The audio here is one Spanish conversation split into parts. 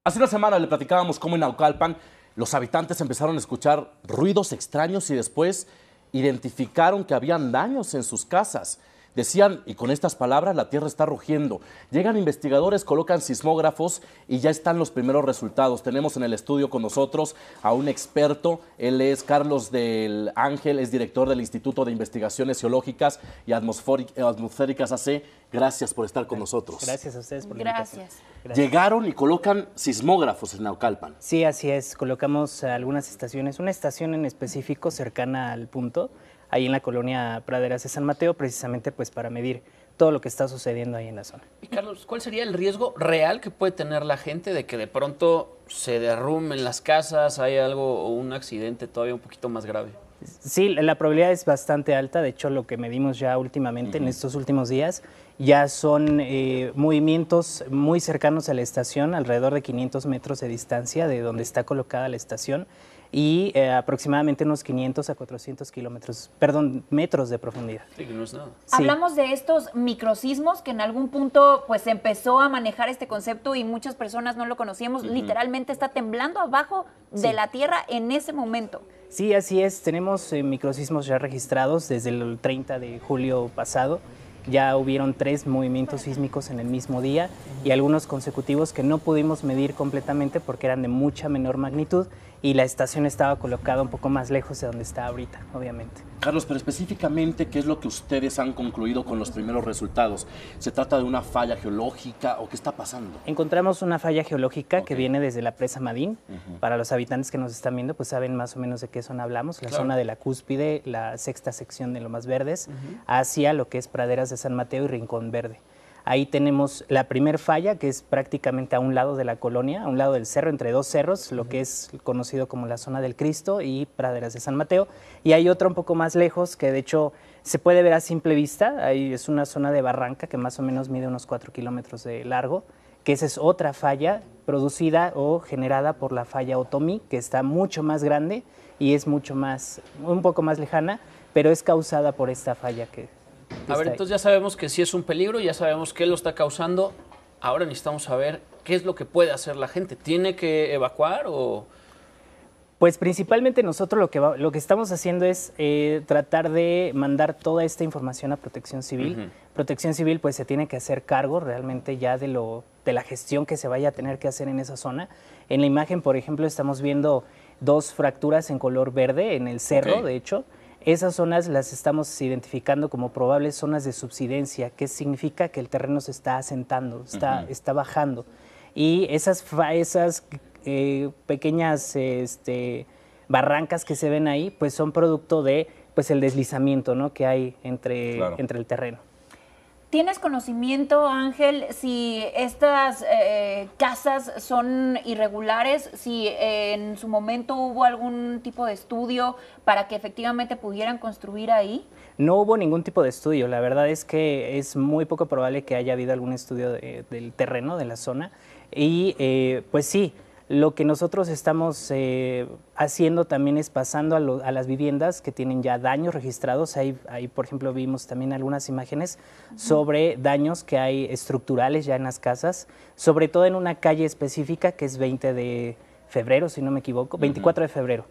Hace una semana le platicábamos cómo en Naucalpan los habitantes empezaron a escuchar ruidos extraños y después identificaron que habían daños en sus casas. Decían, y con estas palabras, la tierra está rugiendo. Llegan investigadores, colocan sismógrafos y ya están los primeros resultados. Tenemos en el estudio con nosotros a un experto. Él es Carlos del Ángel, es director del Instituto de Investigaciones Geológicas y Atmosféricas AC. Gracias por estar con nosotros. Gracias a ustedes por la invitación. Gracias. Llegaron y colocan sismógrafos en Naucalpan. Sí, así es. Colocamos algunas estaciones, una estación en específico cercana al punto, ahí en la colonia Praderas de San Mateo, precisamente pues para medir todo lo que está sucediendo ahí en la zona. Y Carlos, ¿cuál sería el riesgo real que puede tener la gente de que de pronto se derrumben las casas, hay algo o un accidente todavía un poquito más grave? Sí, la probabilidad es bastante alta. De hecho, lo que medimos ya últimamente, en estos últimos días, ya son movimientos muy cercanos a la estación, alrededor de 500 metros de distancia de donde está colocada la estación y aproximadamente unos 500 a 400 metros de profundidad. Sí, que no es nada. Sí. Hablamos de estos microsismos que en algún punto pues empezó a manejar este concepto y muchas personas no lo conocíamos. Literalmente está temblando abajo de la tierra en ese momento. Sí, así es. Tenemos microsismos ya registrados desde el 30 de julio pasado. Ya hubieron 3 movimientos sísmicos en el mismo día y algunos consecutivos que no pudimos medir completamente porque eran de mucha menor magnitud y la estación estaba colocada un poco más lejos de donde está ahorita, obviamente. Carlos, pero específicamente, ¿qué es lo que ustedes han concluido con los primeros resultados? ¿Se trata de una falla geológica o qué está pasando? Encontramos una falla geológica que viene desde la presa Madín. Para los habitantes que nos están viendo, pues saben más o menos de qué zona hablamos. La zona de la cúspide, la sexta sección de Lomas Verdes, hacia lo que es Praderas de San Mateo y Rincón Verde. Ahí tenemos la primer falla, que es prácticamente a un lado de la colonia, a un lado del cerro, entre 2 cerros, lo que es conocido como la zona del Cristo y Praderas de San Mateo. Y hay otra un poco más lejos, que de hecho se puede ver a simple vista. Ahí es una zona de barranca que más o menos mide unos 4 kilómetros de largo, que esa es otra falla producida o generada por la falla Otomí, que está mucho más grande y es un poco más lejana, pero es causada por esta falla que... A ver, entonces ya sabemos que sí es un peligro, ya sabemos qué lo está causando. Ahora necesitamos saber qué es lo que puede hacer la gente. ¿Tiene que evacuar o...? Pues principalmente nosotros lo que estamos haciendo es tratar de mandar toda esta información a Protección Civil. Protección Civil pues se tiene que hacer cargo realmente ya de la gestión que se vaya a tener que hacer en esa zona. En la imagen, por ejemplo, estamos viendo 2 fracturas en color verde en el cerro, de hecho. Esas zonas las estamos identificando como probables zonas de subsidencia, que significa que el terreno se está asentando, está bajando. Y esas pequeñas barrancas que se ven ahí, pues son producto de el deslizamiento, ¿no?, que hay entre el terreno. ¿Tienes conocimiento, Ángel, si estas casas son irregulares, si en su momento hubo algún tipo de estudio para que efectivamente pudieran construir ahí? No hubo ningún tipo de estudio. La verdad es que es muy poco probable que haya habido algún estudio del terreno, de la zona. Y pues sí, lo que nosotros estamos haciendo también es pasando a las viviendas que tienen ya daños registrados. Ahí, por ejemplo, vimos también algunas imágenes sobre daños que hay estructurales ya en las casas, sobre todo en una calle específica que es 20 de febrero, si no me equivoco, 24 de febrero,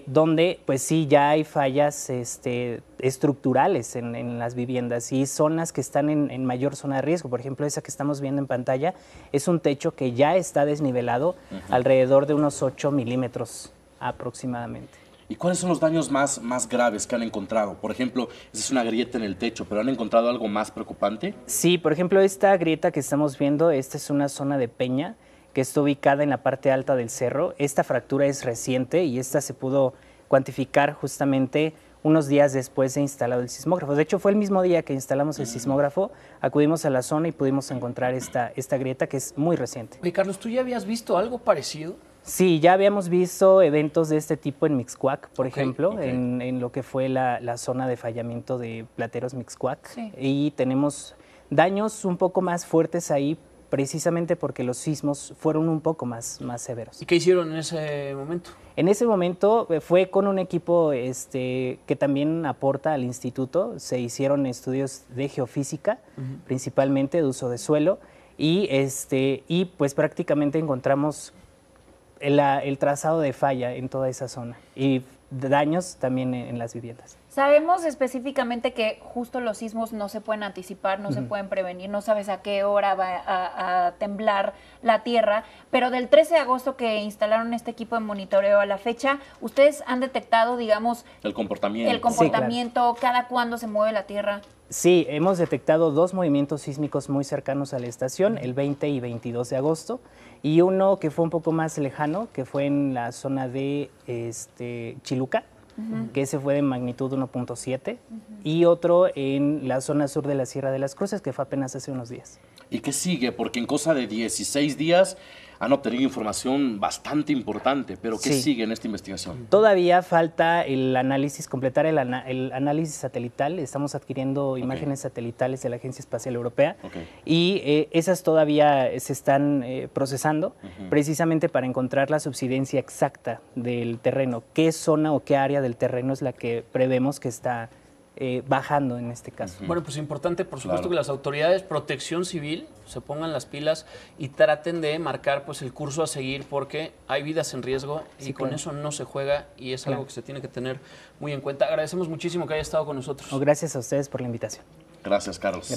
donde pues sí ya hay fallas estructurales en las viviendas y zonas que están en mayor zona de riesgo. Por ejemplo, esa que estamos viendo en pantalla es un techo que ya está desnivelado alrededor de unos 8 milímetros aproximadamente. ¿Y cuáles son los daños más graves que han encontrado? Por ejemplo, esa es una grieta en el techo, ¿pero han encontrado algo más preocupante? Sí, por ejemplo, esta grieta que estamos viendo, esta es una zona de peña que está ubicada en la parte alta del cerro. Esta fractura es reciente y esta se pudo cuantificar justamente unos días después de instalado el sismógrafo. De hecho, fue el mismo día que instalamos el sismógrafo, acudimos a la zona y pudimos encontrar esta grieta que es muy reciente. Oye, Carlos, ¿tú ya habías visto algo parecido? Sí, ya habíamos visto eventos de este tipo en Mixcoac, por ejemplo, en lo que fue la zona de fallamiento de Plateros Mixcoac. Y tenemos daños un poco más fuertes ahí, precisamente porque los sismos fueron un poco más severos. ¿Y qué hicieron en ese momento? En ese momento fue con un equipo que también aporta al instituto. Se hicieron estudios de geofísica, principalmente de uso de suelo, y pues prácticamente encontramos el trazado de falla en toda esa zona y daños también en las viviendas. Sabemos específicamente que justo los sismos no se pueden anticipar, no se pueden prevenir, no sabes a qué hora va a temblar la tierra, pero del 13 de agosto que instalaron este equipo de monitoreo a la fecha, ¿ustedes han detectado, digamos, El comportamiento. Sí, claro. cada cuándo se mueve la tierra? Sí, hemos detectado 2 movimientos sísmicos muy cercanos a la estación, el 20 y 22 de agosto, y uno que fue un poco más lejano, que fue en la zona de Chiluca, que ese fue de magnitud 1.7, y otro en la zona sur de la Sierra de las Cruces, que fue apenas hace unos días. ¿Y qué sigue? Porque en cosa de 16 días han obtenido información bastante importante, pero ¿qué Sí. sigue en esta investigación? Todavía falta el análisis, completar el análisis satelital. Estamos adquiriendo imágenes satelitales de la Agencia Espacial Europea y esas todavía se están procesando precisamente para encontrar la subsidencia exacta del terreno. ¿Qué zona o qué área del terreno es la que prevemos que está bajando en este caso? Bueno, pues importante, por supuesto, Claro. que las autoridades, protección civil, se pongan las pilas y traten de marcar pues el curso a seguir, porque hay vidas en riesgo y Sí, con claro. eso no se juega y es algo Claro. que se tiene que tener muy en cuenta. Agradecemos muchísimo que haya estado con nosotros. Gracias a ustedes por la invitación. Gracias, Carlos.